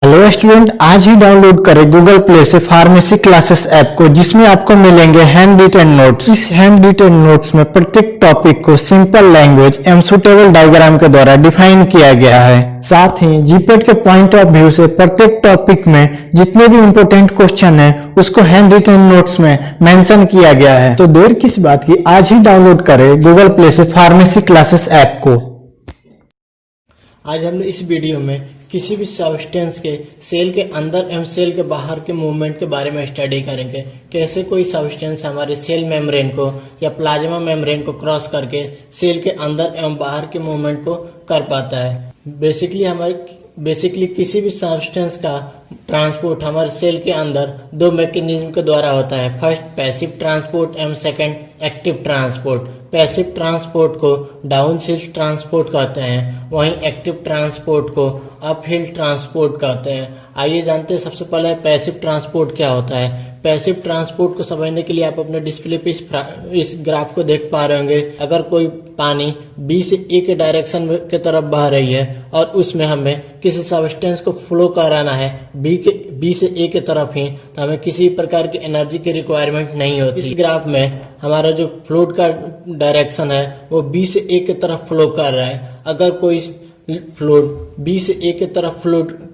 Hello student, आज ही download करें Google play से फार्मेसी क्लासेस ऐप को, जिसमें आपको मिलेंगे हैंड रिटन नोट्स। इस हैंड रिटन नोट्स में प्रत्येक टॉपिक को सिंपल लैंग्वेज एवं सुटेबल डायग्राम के द्वारा डिफाइन किया गया है। साथ ही जीपेट के पॉइंट ऑफ व्यू से प्रत्येक टॉपिक में जितने भी इंपोर्टेंट क्वेश्चन है उसको हैंड रिटन नोट्स में मेंशन किया गया है। तो देर किस बात की, आज ही डाउनलोड करें गूगल प्ले से फार्मेसी क्लासेस ऐप को। आज हम लोग इस वीडियो में किसी भी सब्सटेंस के सेल के अंदर एवं सेल के बाहर के मूवमेंट के बारे में स्टडी करेंगे। कैसे कोई सब्सटेंस हमारे सेल मेम्ब्रेन को या प्लाज्मा मेम्ब्रेन को क्रॉस करके सेल के अंदर एवं बाहर के मूवमेंट को कर पाता है। बेसिकली किसी भी सब्सटेंस का ट्रांसपोर्ट हमारे सेल के अंदर दो मैकेनिज्म के द्वारा होता है। फर्स्ट पैसिव ट्रांसपोर्ट एवं second active transport. Passive transport को डाउन हिल ट्रांसपोर्ट कहते हैं, वहीं एक्टिव ट्रांसपोर्ट को अप हिल ट्रांसपोर्ट कहते हैं। आइए जानते हैं सबसे पहले पैसिव ट्रांसपोर्ट क्या होता है। पैसिव ट्रांसपोर्ट को समझने के लिए आप अपने डिस्प्ले पे इस ग्राफ को देख पा रहे होंगे। अगर कोई पानी बी से ए के डायरेक्शन के तरफ बह रही है और उसमें हमें किसी सब्सटेंस को फ्लो कराना है बी से ए के तरफ ही, तो हमें किसी प्रकार की एनर्जी की रिक्वायरमेंट नहीं होती। इस ग्राफ में हमारा जो फ्लूइड का डायरेक्शन है वो बी से ए की तरफ फ्लो कर रहा है। अगर कोई फ्लूइड बी से ए की तरफ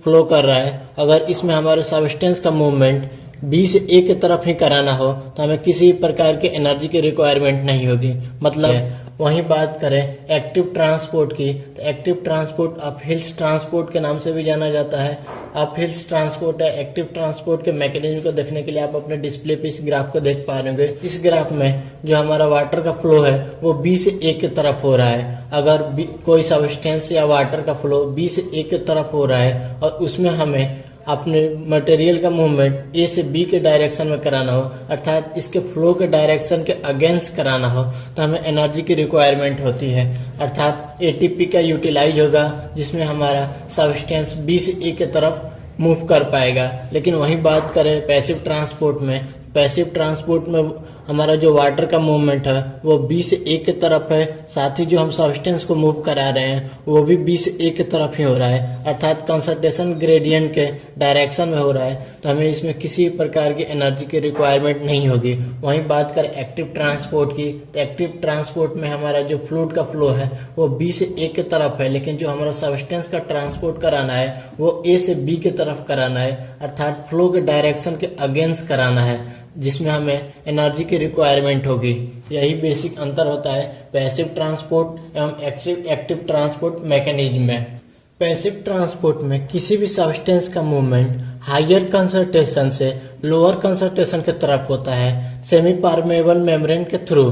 फ्लो कर रहा है, अगर इसमें हमारे सब्सटेंस का मूवमेंट बी से ए की तरफ ही कराना हो तो हमें किसी प्रकार की एनर्जी की रिक्वायरमेंट नहीं होगी। मतलब वहीं बात करें एक्टिव ट्रांसपोर्ट की, तो active transport up hills transport के नाम से भी जाना जाता है। अप हिल्स ट्रांसपोर्ट है। एक्टिव ट्रांसपोर्ट के मैकेनिज्म को देखने के लिए आप अपने डिस्प्ले पे इस ग्राफ को देख पा रहे होंगे। इस ग्राफ में जो हमारा वाटर का फ्लो है वो बी से ए की तरफ हो रहा है। अगर कोई सब्सटेंस या वाटर का फ्लो बी से ए की तरफ हो रहा है और उसमें हमें अपने मटेरियल का मूवमेंट ए से बी के डायरेक्शन में कराना हो, अर्थात इसके फ्लो के डायरेक्शन के अगेंस्ट कराना हो, तो हमें एनर्जी की रिक्वायरमेंट होती है। अर्थात एटीपी का यूटिलाइज होगा, जिसमें हमारा सब्सटेंस बी से ए की तरफ मूव कर पाएगा। लेकिन वहीं बात करें पैसिव ट्रांसपोर्ट में, पैसिव ट्रांसपोर्ट में हमारा जो वाटर का मूवमेंट है वो बी से ए की तरफ है, साथ ही जो हम सब्सटेंस को मूव करा रहे हैं वो भी बी से ए की तरफ ही हो रहा है, अर्थात कंसंट्रेशन ग्रेडियंट के डायरेक्शन में हो रहा है। तो हमें इसमें किसी प्रकार की एनर्जी की रिक्वायरमेंट नहीं होगी। वहीं बात करें एक्टिव ट्रांसपोर्ट की, तो एक्टिव ट्रांसपोर्ट में हमारा जो फ्लूइड का फ्लो है वो बी से ए की तरफ है, लेकिन जो हमारा सब्सटेंस का ट्रांसपोर्ट कराना है वो ए से बी की तरफ कराना है, अर्थात फ्लो के डायरेक्शन के अगेंस्ट कराना है, जिसमें हमें एनर्जी की रिक्वायरमेंट होगी। यही बेसिक अंतर होता है पैसिव ट्रांसपोर्ट एवं एक्टिव ट्रांसपोर्ट मैकेनिज्म में। पैसिव ट्रांसपोर्ट में किसी भी सब्सटेंस का मूवमेंट हायर कंसंट्रेशन से लोअर कंसंट्रेशन की तरफ होता है, सेमी परमेबल मेम्ब्रेन के थ्रू।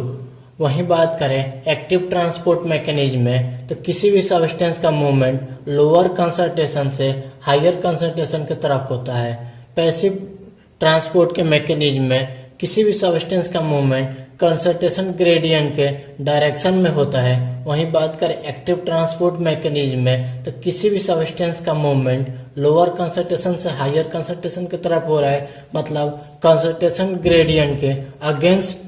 वहीं बात करें एक्टिव ट्रांसपोर्ट मैकेनिज्म में, तो किसी भी सब्सटेंस का मूवमेंट लोअर कंसंट्रेशन से हायर कंसंट्रेशन की तरफ होता है। पैसिव ट्रांसपोर्ट के मैकेनिज्म में किसी भी सब्सटेंस का मूवमेंट कंसंट्रेशन ग्रेडियंट के डायरेक्शन में होता है। वहीं बात करें एक्टिव ट्रांसपोर्ट मैकेनिज्म में, तो किसी भी सब्सटेंस का मूवमेंट लोअर कंसंट्रेशन से हायर कंसंट्रेशन की तरफ हो रहा है, मतलब कंसंट्रेशन ग्रेडियंट के अगेंस्ट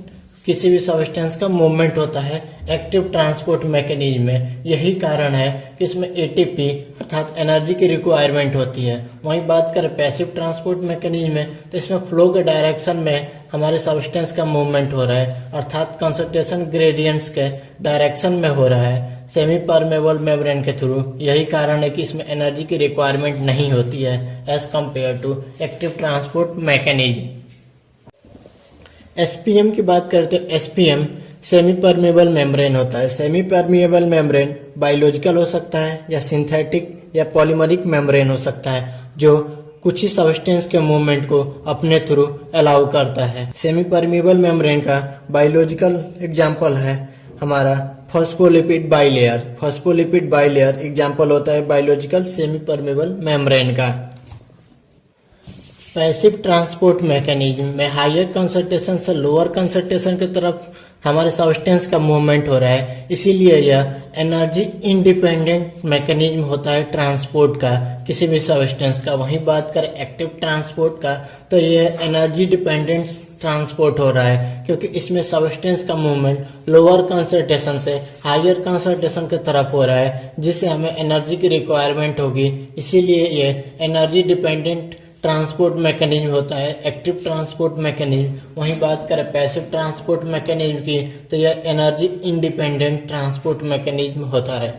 किसी भी सब्सटेंस का मूवमेंट होता है एक्टिव ट्रांसपोर्ट मैकेनिज्म में। यही कारण है कि इसमें एटीपी अर्थात एनर्जी की रिक्वायरमेंट होती है। वहीं बात करें पैसिव ट्रांसपोर्ट मैकेनिज्म में, तो इसमें फ्लो के डायरेक्शन में हमारे सब्सटेंस का मूवमेंट हो रहा है, अर्थात कंसंट्रेशन ग्रेडियंट्स के डायरेक्शन में हो रहा है, सेमी परमेबल मेम्ब्रेन के थ्रू। यही कारण है कि इसमें एनर्जी की रिक्वायरमेंट नहीं होती है as compare to active transport mechanism. SPM की बात करते हैं। एसपीएम सेमी परमेबल मेम्ब्रेन होता है। सेमी परमेबल मेम्ब्रेन बायोलॉजिकल हो सकता है या सिंथेटिक या पॉलीमरिक मेम्ब्रेन हो सकता है, जो कुछ ही सब्सटेंस के मूवमेंट को अपने थ्रू अलाउ करता है। सेमी परमेबल मेम्ब्रेन का बायोलॉजिकल एग्जाम्पल है हमारा phospholipid bilayer. Phospholipid bilayer example होता है बायोलॉजिकल सेमी परमेबल मेम्ब्रेन का। पैसिव ट्रांसपोर्ट मैकेनिज्म में हायर कंसंट्रेशन से लोअर कंसंट्रेशन की तरफ हमारे सब्सटेंस का मूवमेंट हो रहा है, इसीलिए यह एनर्जी इंडिपेंडेंट मैकेनिज्म होता है ट्रांसपोर्ट का किसी भी सब्सटेंस का। वहीं बात करें एक्टिव ट्रांसपोर्ट का तो ये एनर्जी डिपेंडेंट ट्रांसपोर्ट हो रहा है, क्योंकि इसमें सब्सटेंस का मूवमेंट लोअर कंसंट्रेशन से हायर कंसंट्रेशन की तरफ हो रहा है, जिससे हमें एनर्जी की रिक्वायरमेंट होगी। इसीलिए ये एनर्जी डिपेंडेंट ट्रांसपोर्ट मैकेनिज्म होता है, एक्टिव ट्रांसपोर्ट मैकेनिज्म। वहीं बात करें पैसिव ट्रांसपोर्ट मैकेनिज्म की तो यह एनर्जी इंडिपेंडेंट ट्रांसपोर्ट मैकेनिज्म होता है।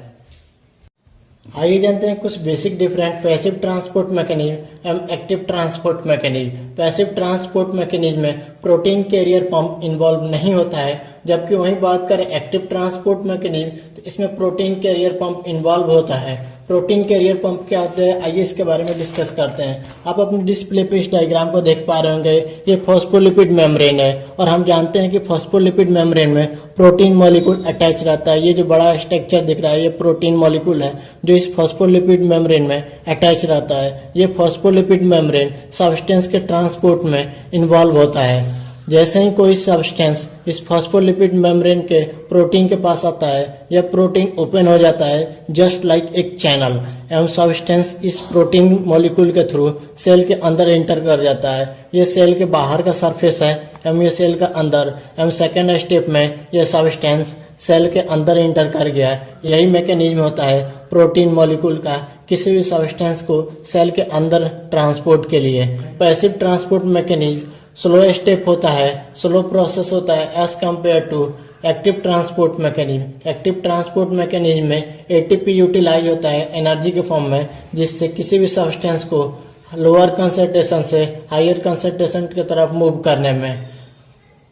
आइए जानते हैं कुछ basic different passive transport mechanism एवं active transport mechanism. Passive transport mechanism में प्रोटीन कैरियर पंप इन्वॉल्व नहीं होता है, जबकि वहीं बात करें एक्टिव ट्रांसपोर्ट मैकेनिज्म तो इसमें प्रोटीन कैरियर पंप इन्वॉल्व होता है। प्रोटीन कैरियर पंप क्या होता है, आइए इसके बारे में डिस्कस करते हैं। आप अपने डिस्प्ले पे इस डायग्राम को देख पा रहे होंगे, ये फॉस्फोलिपिड मेम्ब्रेन है और हम जानते हैं कि फॉस्फोलिपिड मेम्ब्रेन में प्रोटीन मॉलिक्यूल अटैच रहता है। ये जो बड़ा स्ट्रक्चर दिख रहा है ये प्रोटीन मॉलिक्यूल है जो इस फॉस्फोलिपिड मेम्ब्रेन में अटैच रहता है। ये फॉस्फोलिपिड मेम्ब्रेन सब्सटेंस के ट्रांसपोर्ट में इन्वॉल्व होता है। जैसे ही कोई सब्सटेंस इस फॉस्फोलिपिड मेम्ब्रेन के प्रोटीन के पास आता है, यह प्रोटीन ओपन हो जाता है जस्ट लाइक एक चैनल, एवं सब्सटेंस इस प्रोटीन मॉलिक्यूल के थ्रू सेल के अंदर एंटर कर जाता है। यह सेल के बाहर का सरफेस है एवं ये सेल का अंदर, एवं सेकेंड स्टेप में यह सब्सटेंस सेल के अंदर एंटर कर गया। यही मैकेनिज्म होता है प्रोटीन मॉलिक्यूल का किसी भी सब्सटेंस को सेल के अंदर ट्रांसपोर्ट के लिए। Passive transport mechanism slow step होता है, स्लो प्रोसेस होता है as compare to active transport mechanism. Active transport mechanism में एटीपी यूटिलाइज होता है एनर्जी के फॉर्म में, जिससे किसी भी सब्सटेंस को लोअर कंसंट्रेशन से हायर कंसंट्रेशन की तरफ मूव करने में।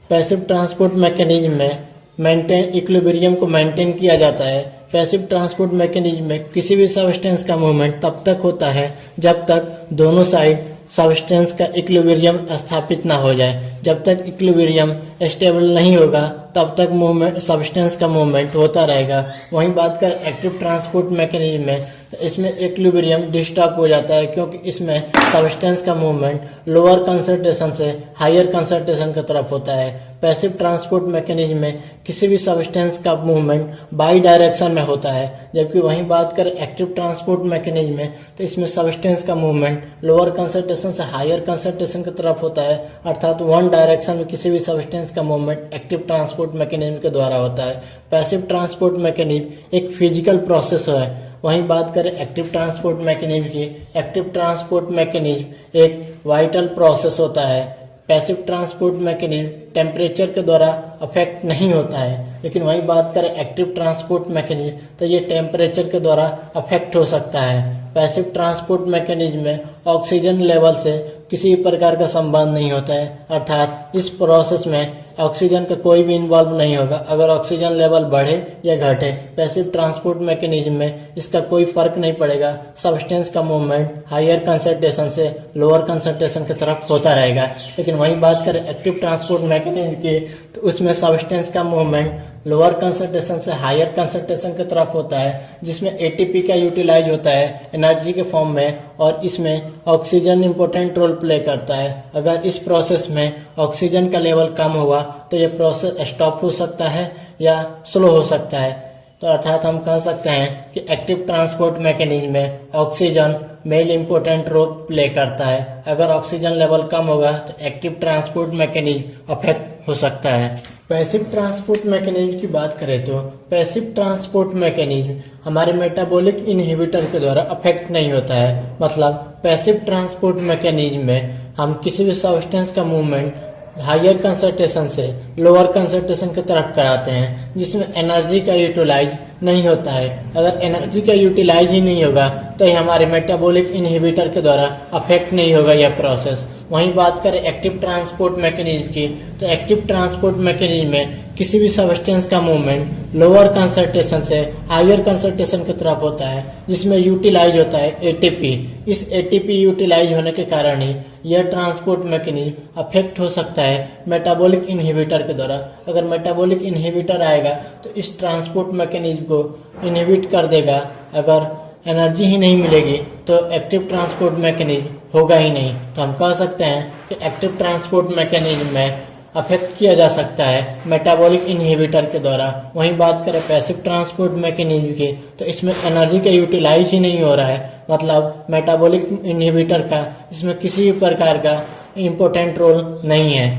पैसिव ट्रांसपोर्ट मैकेनिज्म में मेंटेन इक्विलिब्रियम को मेंटेन किया जाता है। पैसिव ट्रांसपोर्ट मैकेनिज्म में किसी भी सब्सटेंस का मूवमेंट तब तक होता है जब तक दोनों साइड सब्सटेंस का इक्विलिब्रियम स्थापित ना हो जाए। जब तक इक्विलिब्रियम स्टेबल नहीं होगा तब तक मूवमेंट सब्सटेंस का मूवमेंट होता रहेगा। वहीं बात कर एक्टिव ट्रांसपोर्ट मैकेनिज्म में, इसमें इक्विलिब्रियम डिस्टर्ब हो जाता है, क्योंकि इसमें सब्सटेंस का मूवमेंट लोअर कंसंट्रेशन से हायर कंसंट्रेशन की तरफ होता है। पैसिव ट्रांसपोर्ट मैकेनिज्म में किसी भी सब्सटेंस का मूवमेंट बाई डायरेक्शन में होता है, जबकि वहीं बात करें एक्टिव ट्रांसपोर्ट मैकेनिज्म में तो इसमें सब्सटेंस का मूवमेंट लोअर कंसंट्रेशन से हायर कंसंट्रेशन की तरफ होता है, अर्थात वन डायरेक्शन में किसी भी सब्सटेंस का मूवमेंट एक्टिव ट्रांसपोर्ट मैकेनिज्म के द्वारा होता है। पैसिव ट्रांसपोर्ट मैकेनिज्म एक फिजिकल प्रोसेस है। वहीं बात करें एक्टिव ट्रांसपोर्ट मैकेनिज्म की, एक्टिव ट्रांसपोर्ट मैकेनिज्म एक वाइटल प्रोसेस होता है। पैसिव ट्रांसपोर्ट मैकेनिज्म टेम्परेचर के द्वारा अफेक्ट नहीं होता है, लेकिन वहीं बात करें एक्टिव ट्रांसपोर्ट मैकेनिज्म तो ये टेम्परेचर के द्वारा अफेक्ट हो सकता है। पैसिव ट्रांसपोर्ट मैकेनिज्म में ऑक्सीजन लेवल से किसी प्रकार का संबंध नहीं होता है, अर्थात इस प्रोसेस में ऑक्सीजन का कोई भी इन्वॉल्व नहीं होगा। अगर ऑक्सीजन लेवल बढ़े या घटे, पैसिव ट्रांसपोर्ट मैकेनिज्म में इसका कोई फर्क नहीं पड़ेगा। सब्सटेंस का मूवमेंट हायर कंसंट्रेशन से लोअर कंसंट्रेशन की तरफ होता रहेगा। लेकिन वहीं बात करें एक्टिव ट्रांसपोर्ट मैकेनिज्म की तो उसमें सब्सटेंस का मूवमेंट लोअर कंसंट्रेशन से हायर कंसंट्रेशन की तरफ होता है, जिसमें एटीपी का यूटिलाइज होता है एनर्जी के फॉर्म में, और इसमें ऑक्सीजन इंपॉर्टेंट रोल प्ले करता है। अगर इस प्रोसेस में ऑक्सीजन का लेवल कम हुआ तो यह प्रोसेस स्टॉप हो सकता है या स्लो हो सकता है। तो अर्थात हम कह सकते हैं कि एक्टिव ट्रांसपोर्ट मैकेनिज्म में oxygen main important role play करता है। अगर ऑक्सीजन लेवल कम होगा तो एक्टिव ट्रांसपोर्ट मैकेनिज्म अफेक्ट हो सकता है। पैसिव ट्रांसपोर्ट मैकेनिज्म की बात करें तो पैसिव ट्रांसपोर्ट मैकेनिज्म हमारे मेटाबॉलिक इनहिबिटर के द्वारा अफेक्ट नहीं होता है। मतलब पैसिव ट्रांसपोर्ट मैकेनिज्म में हम किसी भी सब्सटेंस का मूवमेंट हायर कंसंट्रेशन से लोअर कंसंट्रेशन की तरफ कराते हैं, जिसमें एनर्जी का यूटिलाइज नहीं होता है। अगर एनर्जी का यूटिलाइज ही नहीं होगा तो ये हमारे मेटाबॉलिक इनहिबिटर के द्वारा अफेक्ट नहीं होगा यह प्रोसेस। वहीं बात करें एक्टिव ट्रांसपोर्ट मैकेनिज्म की तो एक्टिव ट्रांसपोर्ट मैकेनिज्म में किसी भी सब्सटेंस का मूवमेंट लोअर कंसंट्रेशन से हायर कंसंट्रेशन की तरफ होता है, जिसमें यूटिलाइज होता है एटीपी। इस एटीपी यूटिलाइज होने के कारण ही यह ट्रांसपोर्ट मैकेनिज्म अफेक्ट हो सकता है मेटाबॉलिक इनहिबिटर के द्वारा। अगर मेटाबॉलिक इनहिबिटर आएगा तो इस ट्रांसपोर्ट मैकेनिज्म को इनहिबिट कर देगा। अगर एनर्जी ही नहीं मिलेगी तो एक्टिव ट्रांसपोर्ट मैकेनिज्म होगा ही नहीं। तो हम कह सकते हैं कि एक्टिव ट्रांसपोर्ट मैकेनिज्म में अफेक्ट किया जा सकता है मेटाबॉलिक इनहिबिटर के द्वारा। वहीं बात करें पैसिव ट्रांसपोर्ट मैकेनिज्म की, तो इसमें एनर्जी का यूटिलाइज ही नहीं हो रहा है, मतलब मेटाबॉलिक इनहिबिटर का इसमें किसी भी प्रकार का इम्पोर्टेंट रोल नहीं है।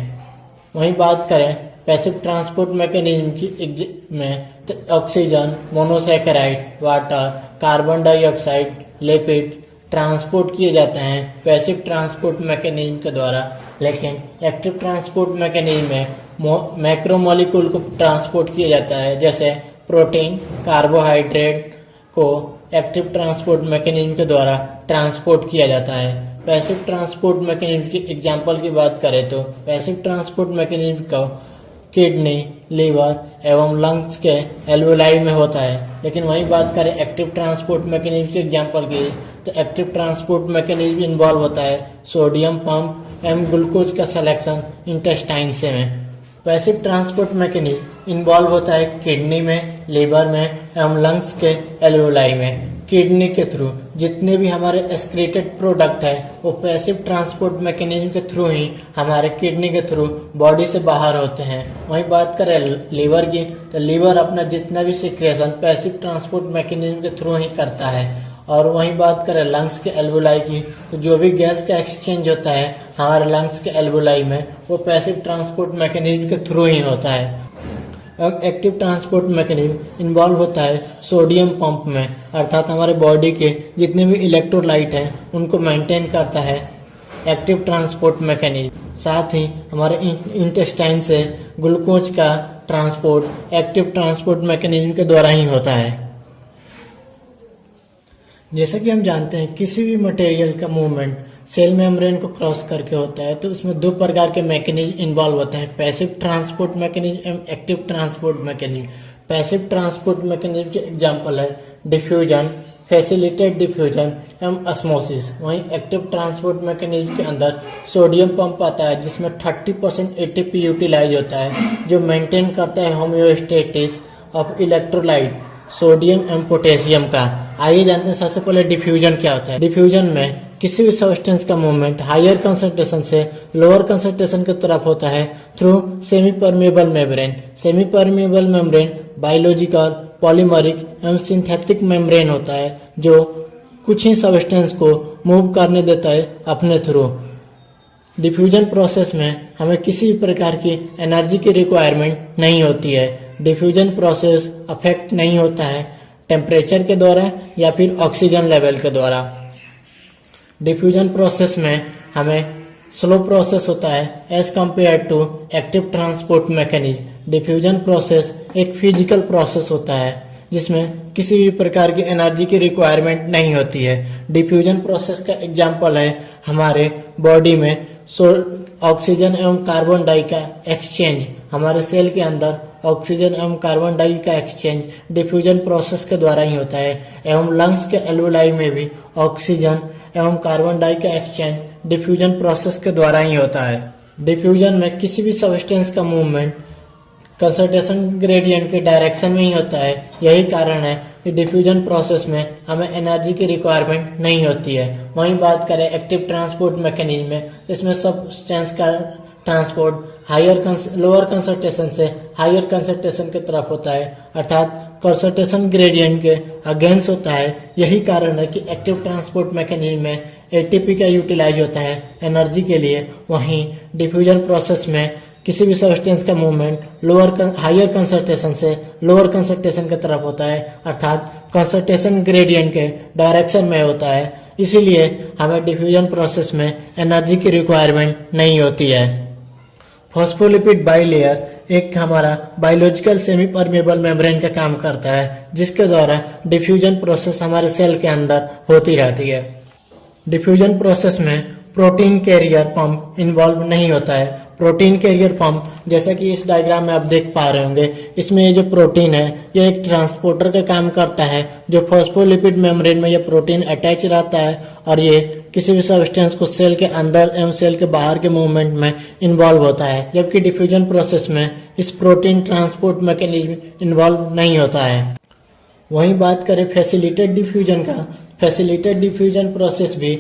वहीं बात करें पैसिव ट्रांसपोर्ट मैकेनिज्म की में, तो oxygen, monosaccharide, water, carbon dioxide, lipid transport किए जाते हैं पैसिव ट्रांसपोर्ट मैकेनिज्म के द्वारा। लेकिन एक्टिव ट्रांसपोर्ट मैकेनिज्म में मैक्रोमोलिक्यूल को ट्रांसपोर्ट किया जाता है, जैसे प्रोटीन, कार्बोहाइड्रेट को एक्टिव ट्रांसपोर्ट मैकेनिज्म के द्वारा ट्रांसपोर्ट किया जाता है। पैसिव ट्रांसपोर्ट मैकेनिज्म की एग्जांपल की बात करें तो पैसिव ट्रांसपोर्ट मैकेनिज्म को किडनी, लिवर एवं लंग्स के एल्वोलाई में होता है। लेकिन वहीं बात करें एक्टिव ट्रांसपोर्ट मैकेनिज्म के एग्जांपल की, तो एक्टिव ट्रांसपोर्ट मैकेनिज्म इन्वॉल्व होता है सोडियम पंप एवं ग्लूकोज का सिलेक्शन इंटेस्टाइन से में। पैसिव ट्रांसपोर्ट मैकेनिज्म इन्वॉल्व होता है किडनी में, लिवर में एवं लंग्स के एल्वोलाई में। किडनी के थ्रू जितने भी हमारे एक्सक्रीटेड प्रोडक्ट है वो पैसिव ट्रांसपोर्ट मैकेनिज्म के थ्रू ही हमारे किडनी के थ्रू बॉडी से बाहर होते हैं। वहीं बात करें लिवर की, तो लिवर अपना जितना भी सिक्रेशन पैसिव ट्रांसपोर्ट मैकेनिज्म के थ्रू ही करता है। और वहीं बात करें लंग्स के एल्वोलाई की, तो जो भी गैस का एक्सचेंज होता है हमारे लंग्स के एल्वोलाई में वो पैसिव ट्रांसपोर्ट मैकेनिज्म के थ्रू ही होता है। एक्टिव ट्रांसपोर्ट मैकेनिज्म इन्वॉल्व होता है सोडियम पंप में, अर्थात हमारे बॉडी के जितने भी इलेक्ट्रोलाइट हैं उनको मेंटेन करता है एक्टिव ट्रांसपोर्ट मैकेनिज्म। साथ ही हमारे इंटेस्टाइन से ग्लूकोज का ट्रांसपोर्ट एक्टिव ट्रांसपोर्ट मैकेनिज्म के द्वारा ही होता है। जैसा कि हम जानते हैं किसी भी मटेरियल का मूवमेंट सेल मेम्ब्रेन को क्रॉस करके होता है, तो उसमें दो प्रकार के मैकेनिज्म इन्वॉल्व होते हैं, पैसिव ट्रांसपोर्ट मैकेनिज्म एवं active transport mechanism. Passive transport mechanism के एग्जांपल है डिफ्यूजन, फैसिलिटेड डिफ्यूजन एवं ऑस्मोसिस। वहीं एक्टिव ट्रांसपोर्ट मैकेनिज्म के अंदर सोडियम पंप आता है जिसमें 30% एटीपी यूटिलाइज होता है, जो मेंटेन करता है होम्योस्टेसिस ऑफ इलेक्ट्रोलाइट सोडियम एवं पोटेशियम का। आइए जानते हैं सबसे पहले डिफ्यूजन क्या होता है। डिफ्यूजन में किसी भी सब्सटेंस का मूवमेंट हायर कंसंट्रेशन से लोअर कंसंट्रेशन की तरफ होता है through semi permeable membrane. Semi permeable membrane biological, polymeric एवं सिंथेटिक मेम्ब्रेन होता है जो कुछ ही सब्सटेंस को मूव करने देता है अपने थ्रू। डिफ्यूजन प्रोसेस में हमें किसी भी प्रकार की एनर्जी की रिक्वायरमेंट नहीं होती है। डिफ्यूजन प्रोसेस अफेक्ट नहीं होता है टेम्परेचर के द्वारा या फिर ऑक्सीजन लेवल के द्वारा। डिफ्यूजन प्रोसेस में हमें स्लो प्रोसेस होता है as compare to active transport mechanism. Diffusion process एक फिजिकल प्रोसेस होता है जिसमें किसी भी प्रकार की एनर्जी की रिक्वायरमेंट नहीं होती है। डिफ्यूजन प्रोसेस का एग्जाम्पल है हमारे बॉडी में ऑक्सीजन एवं कार्बन डाई का एक्सचेंज। हमारे सेल के अंदर ऑक्सीजन एवं कार्बन डाई का एक्सचेंज डिफ्यूजन प्रोसेस के द्वारा ही होता है एवं लंग्स के एल्वोलाई में भी ऑक्सीजन एवं कार्बन डाई का एक्सचेंज डिफ्यूजन प्रोसेस के द्वारा ही होता है। डिफ्यूजन में किसी भी सब्सटेंस का मूवमेंट कंसंट्रेशन ग्रेडियंट के डायरेक्शन में ही होता है। यही कारण है कि डिफ्यूजन प्रोसेस में हमें एनर्जी की रिक्वायरमेंट नहीं होती है। वहीं बात करें एक्टिव ट्रांसपोर्ट मैकेनिज्म में, इसमें सब्सटेंस का ट्रांसपोर्ट लोअर कंसंट्रेशन से हायर कंसंट्रेशन की तरफ होता है, अर्थात कंसंट्रेशन ग्रेडियंट के अगेंस्ट होता है। यही कारण है कि एक्टिव ट्रांसपोर्ट मैकेनिज्म में एटीपी का यूटिलाइज होता है एनर्जी के लिए। वहीं डिफ्यूजन प्रोसेस में किसी भी सब्सटेंस का मूवमेंट हायर कंसंट्रेशन से लोअर कंसंट्रेशन की तरफ होता है, अर्थात कंसंट्रेशन ग्रेडियंट के डायरेक्शन में होता है। इसीलिए हमें डिफ्यूजन प्रोसेस में एनर्जी की रिक्वायरमेंट नहीं होती है। फॉस्फोलिपिड बाइलेयर एक हमारा बायोलॉजिकल सेमी परमेबल मेम्ब्रेन का काम करता है जिसके द्वारा डिफ्यूजन प्रोसेस हमारे सेल के अंदर होती रहती है। डिफ्यूजन प्रोसेस में प्रोटीन कैरियर पंप इन्वॉल्व नहीं होता है। प्रोटीन कैरियर पंप जैसा कि इस डायग्राम में आप देख पा रहे होंगे, इसमें ये जो प्रोटीन है ये एक ट्रांसपोर्टर का काम करता है। जो फॉस्फोलिपिड मेम्ब्रेन में ये प्रोटीन अटैच रहता है और ये किसी भी सब्सटेंस को सेल के अंदर एवं सेल के बाहर के मूवमेंट में इन्वॉल्व होता है, जबकि डिफ्यूजन प्रोसेस में इस प्रोटीन ट्रांसपोर्ट मैकेनिज्म इन्वॉल्व नहीं होता है। वहीं बात करें फैसिलिटेड डिफ्यूजन का, फैसिलिटेड डिफ्यूजन प्रोसेस भी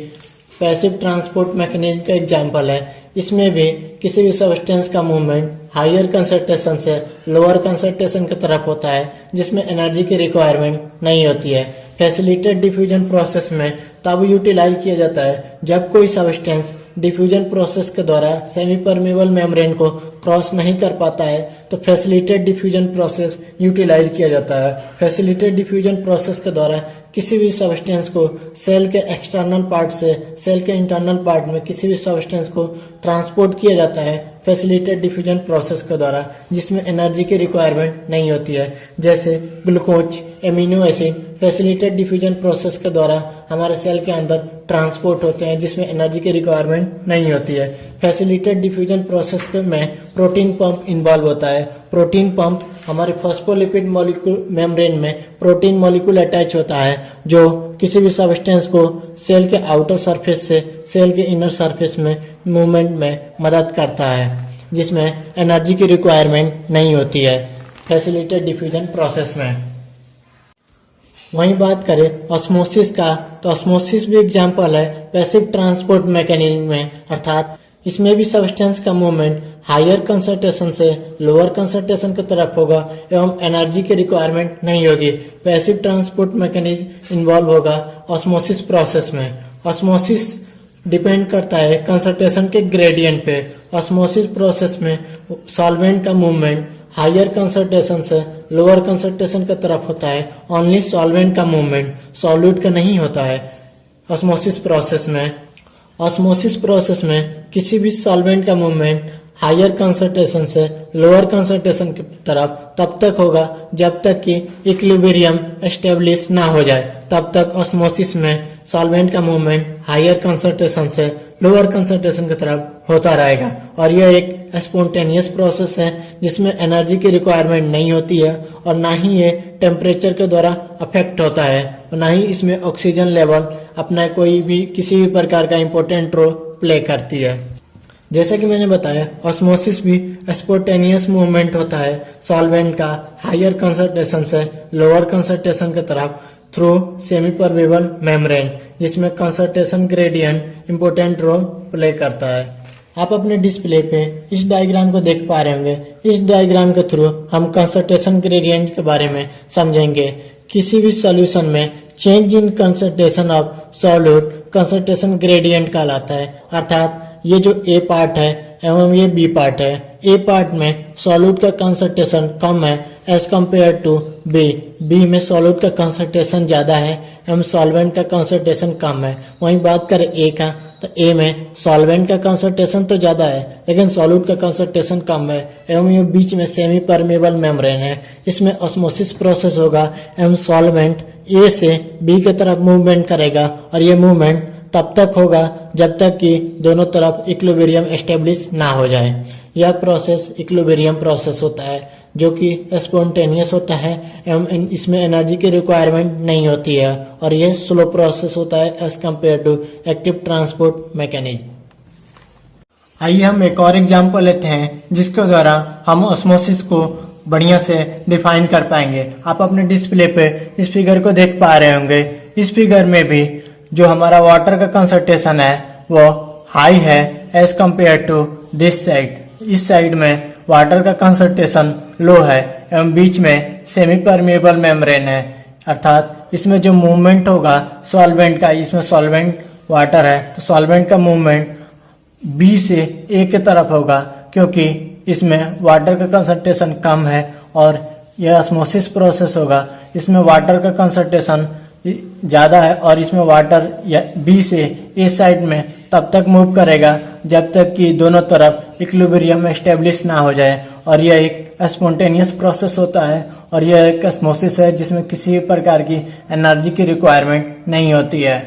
पैसिव ट्रांसपोर्ट मैकेनिज्म का एग्जाम्पल है। इसमें भी किसी भी सब्सटेंस का मूवमेंट हायर कंसंट्रेशन से लोअर कंसंट्रेशन की तरफ होता है, जिसमें एनर्जी की रिक्वायरमेंट नहीं होती है। फैसिलिटेटेड डिफ्यूजन प्रोसेस में तब यूटिलाइज किया जाता है जब कोई सब्सटेंस डिफ्यूजन प्रोसेस के द्वारा सेमी परमेबल मेम्ब्रेन को क्रॉस नहीं कर पाता है, तो फैसिलिटेटेड डिफ्यूजन प्रोसेस यूटिलाइज किया जाता है। फैसिलिटेटेड डिफ्यूजन प्रोसेस के द्वारा किसी भी सब्सटेंस को सेल के एक्सटर्नल पार्ट से सेल के इंटरनल पार्ट में किसी भी सब्सटेंस को ट्रांसपोर्ट किया जाता है फैसिलिटेटेड डिफ्यूजन प्रोसेस के द्वारा, जिसमें एनर्जी की रिक्वायरमेंट नहीं होती है। जैसे glucose, amino acid facilitated diffusion process के द्वारा हमारे सेल के अंदर ट्रांसपोर्ट होते हैं, जिसमें एनर्जी की रिक्वायरमेंट नहीं होती है। फैसिलिटेटेड डिफ्यूजन प्रोसेस में प्रोटीन पंप इन्वॉल्व होता है। प्रोटीन पंप हमारे फॉस्फोलिपिड मॉलिक्यूल मेम्ब्रेन में प्रोटीन मॉलिक्यूल अटैच होता है, जो किसी भी सब्सटेंस को सेल के आउटर सरफेस से सेल के इनर सरफेस में मूवमेंट में मदद करता है, जिसमें एनर्जी की रिक्वायरमेंट नहीं होती है फैसिलिटेटेड डिफ्यूजन प्रोसेस में। वहीं बात करें ऑस्मोसिस का, तो ऑस्मोसिस भी एग्जाम्पल है पैसिव ट्रांसपोर्ट मैकेनिज्म में, अर्थात इसमें भी सब्सटेंस का मूवमेंट हायर कंसंट्रेशन से लोअर कंसंट्रेशन की तरफ होगा एवं एनर्जी की रिक्वायरमेंट नहीं होगी। पैसिव ट्रांसपोर्ट मैकेनिज्म इन्वॉल्व होगा ऑस्मोसिस प्रोसेस में। ऑस्मोसिस डिपेंड करता है कंसंट्रेशन के ग्रेडियंट पे। ऑस्मोसिस प्रोसेस में सॉल्वेंट का मूवमेंट हायर कंसंट्रेशन से लोअर कंसंट्रेशन की तरफ होता है। ओनली सॉल्वेंट का मूवमेंट सॉल्यूट का नहीं होता है ऑस्मोसिस प्रोसेस में। ऑस्मोसिस प्रोसेस में किसी भी सॉल्वेंट का मूवमेंट हायर कंसंट्रेशन से लोअर कंसंट्रेशन की तरफ तब तक होगा जब तक कि इक्विलिब्रियम एस्टेब्लिश ना हो जाए। तब तक ऑस्मोसिस में सॉल्वेंट का मूवमेंट हायर कंसंट्रेशन से लोअर कंसंट्रेशन की तरफ होता रहेगा, और यह एक स्पॉन्टेनियस प्रोसेस है जिसमें एनर्जी की रिक्वायरमेंट नहीं होती है, और ना ही ये टेम्परेचर के द्वारा अफेक्ट होता है, और ना ही इसमें ऑक्सीजन लेवल अपना कोई भी किसी भी प्रकार का इम्पोर्टेंट रोल प्ले करती है। जैसा कि मैंने बताया, ऑस्मोसिस भी स्पॉन्टेनियस मूवमेंट होता है सॉल्वेंट का हायर कंसंट्रेशन से लोअर कंसंट्रेशन की तरफ थ्रू सेमी परमेबल मेम्ब्रेन, जिसमें concentration gradient important role play करता है। आप अपने डिस्प्ले पे इस डायग्राम को देख पा रहे होंगे। इस डायग्राम के थ्रू हम कंसंट्रेशन ग्रेडियंट के बारे में समझेंगे। किसी भी सॉल्यूशन में change in concentration of solute concentration gradient कहलाता है, अर्थात ये जो ए पार्ट है एवं ये बी पार्ट है। ए पार्ट में सॉल्यूट का कंसंट्रेशन कम है as compare to B. B में सॉल्यूट का कंसंट्रेशन ज्यादा है एवं सॉल्वेंट का कंसंट्रेशन कम है। वहीं बात करें ए का, तो ए में सॉल्वेंट का कंसंट्रेशन तो ज्यादा है लेकिन सॉल्यूट का कंसंट्रेशन कम है एवं ये बीच में सेमी परमेबल मेम्ब्रेन है। इसमें ऑस्मोसिस प्रोसेस होगा एवं सॉल्वेंट ए से बी की तरफ मूवमेंट करेगा, और ये मूवमेंट तब तक होगा जब तक कि दोनों तरफ इक्विलिब्रियम एस्टेब्लिश ना हो जाए। यह प्रोसेस इक्विलिब्रियम प्रोसेस होता है जो कि स्पॉन्टेनियस होता है एवं इसमें एनर्जी की रिक्वायरमेंट नहीं होती है, और यह स्लो प्रोसेस होता है as compare to active transport mechanism. आइए हम एक और एग्जाम्पल लेते हैं जिसके द्वारा हम ऑस्मोसिस को बढ़िया से डिफाइन कर पाएंगे। आप अपने डिस्प्ले पे इस फिगर को देख पा रहे होंगे। इस फिगर में भी जो हमारा वाटर का कंसंट्रेशन है वो हाई है as compare to this side. इस साइड में वाटर का कंसंट्रेशन लो है एवं बीच में सेमी परमेबल मेम्ब्रेन है, अर्थात इसमें जो मूवमेंट होगा सॉल्वेंट का, इसमें सॉल्वेंट वाटर है तो सॉल्वेंट का मूवमेंट बी से ए की तरफ होगा, क्योंकि इसमें वाटर का कंसंट्रेशन कम है और यह ऑस्मोसिस प्रोसेस होगा। इसमें वाटर का कंसंट्रेशन ज्यादा है और इसमें वाटर बी से ए साइड में तब तक मूव करेगा जब तक कि दोनों तरफ इक्विलिब्रियम एस्टेब्लिश ना हो जाए, और यह एक स्पॉन्टेनियस प्रोसेस होता है और यह एक ऑस्मोसिस है जिसमें किसी भी प्रकार की एनर्जी की रिक्वायरमेंट नहीं होती है।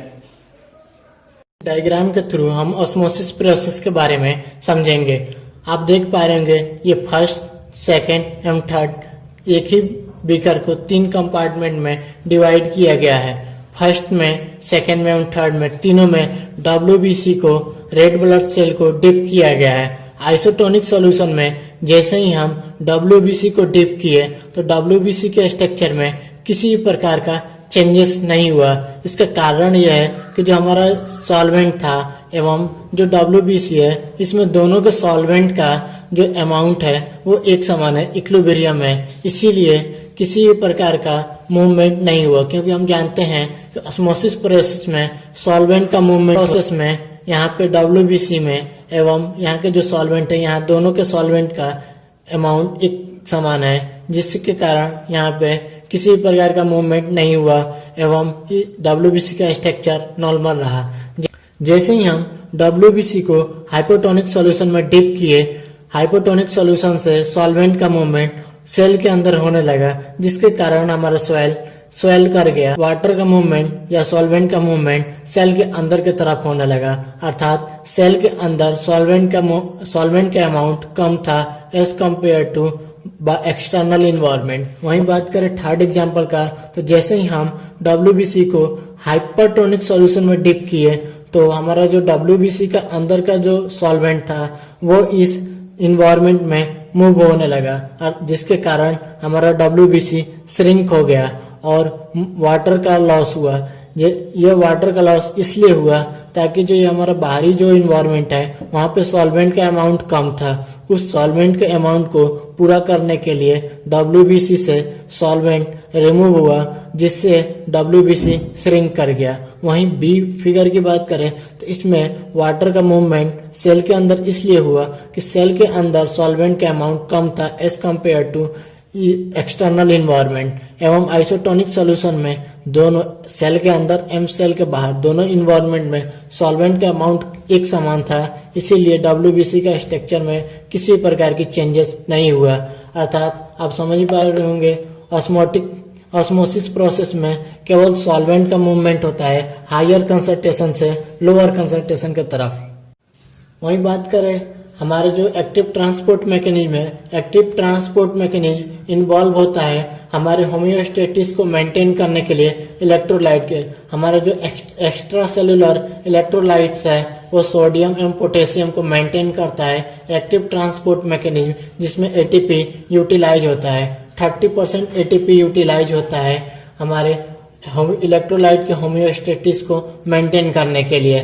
डायग्राम के थ्रू हम ऑस्मोसिस प्रोसेस के बारे में समझेंगे। आप देख पा रहे होंगे ये फर्स्ट, सेकेंड एवं थर्ड एक ही बीकर को 3 कंपार्टमेंट में डिवाइड किया गया है। फर्स्ट में, सेकेंड में एवं थर्ड में तीनों में WBC को रेड ब्लड सेल को डिप किया गया है। आइसोटोनिक सॉल्यूशन में जैसे ही हम WBC को डिप किए तो WBC के स्ट्रक्चर में किसी प्रकार का चेंजेस नहीं हुआ। इसका कारण यह है कि जो हमारा सॉल्वेंट था एवं जो WBC है इसमें दोनों के सॉल्वेंट का जो अमाउंट है वो एक समान है, इक्विलिब्रियम है, इसीलिए किसी भी प्रकार का मूवमेंट नहीं हुआ। क्योंकि हम जानते हैं कि ऑस्मोसिस प्रोसेस में सॉल्वेंट का मूवमेंट प्रोसेस में यहाँ पे WBC में एवं यहाँ के जो सॉल्वेंट है यहाँ दोनों के सॉल्वेंट का अमाउंट एक समान है, जिसके कारण यहाँ पे किसी भी प्रकार का मूवमेंट नहीं हुआ एवं WBC का स्ट्रक्चर नॉर्मल रहा। जैसे ही हम WBC को हाइपोटोनिक सॉल्यूशन में डिप किए, हाइपोटोनिक सॉल्यूशन से सॉल्वेंट का मूवमेंट सेल के अंदर होने लगा, जिसके कारण हमारा स्वेल कर गया। वाटर का मूवमेंट या सॉल्वेंट का मूवमेंट सेल के अंदर की तरफ होने लगा, अर्थात सेल के अंदर सॉल्वेंट का अमाउंट कम था as compare to external environment. वहीं बात करें थर्ड एग्जांपल का, तो जैसे ही हम WBC को हाइपरटोनिक सॉल्यूशन में डिप किए तो हमारा जो WBC का अंदर का जो सॉल्वेंट था वो इस इन्वायरमेंट में मूव होने लगा, जिसके कारण हमारा WBC श्रिंक हो गया और वाटर का लॉस हुआ। ये वाटर का लॉस इसलिए हुआ ताकि जो ये हमारा बाहरी जो इन्वायरमेंट है वहाँ पे सॉल्वेंट का अमाउंट कम था। उस सॉल्वेंट के अमाउंट को पूरा करने के लिए WBC से सॉल्वेंट रिमूव हुआ, जिससे WBC श्रिंक कर गया। वहीं बी फिगर की बात करें तो इसमें वाटर का मूवमेंट सेल के अंदर इसलिए हुआ कि सेल के अंदर सॉल्वेंट का अमाउंट कम था as compare to external environment. एवं आइसोटोनिक सॉल्यूशन में दोनों सेल के अंदर एवं सेल के बाहर दोनों इन्वायरमेंट में सॉल्वेंट का अमाउंट एक समान था, इसीलिए WBC का स्ट्रक्चर में किसी प्रकार की चेंजेस नहीं हुआ। अर्थात आप समझ पा रहे होंगे ऑस्मोसिस प्रोसेस में केवल सॉल्वेंट का मूवमेंट होता है हायर कंसंट्रेशन से लोअर कंसंट्रेशन की तरफ। वहीं बात करें हमारे जो एक्टिव ट्रांसपोर्ट मैकेनिज्म है, एक्टिव ट्रांसपोर्ट मैकेनिज्म इन्वॉल्व होता है हमारे होम्योस्टेटिस को मेंटेन करने के लिए इलेक्ट्रोलाइट के। हमारे जो एक्स्ट्रा सेलुलर इलेक्ट्रोलाइट्स है वो सोडियम एवं पोटेशियम को मेंटेन करता है एक्टिव ट्रांसपोर्ट मैकेनिज्म, जिसमें ATP यूटिलाइज होता है। 30% ATP यूटिलाइज होता है हमारे इलेक्ट्रोलाइट के होम्योस्टेटिस को मेंटेन करने के लिए।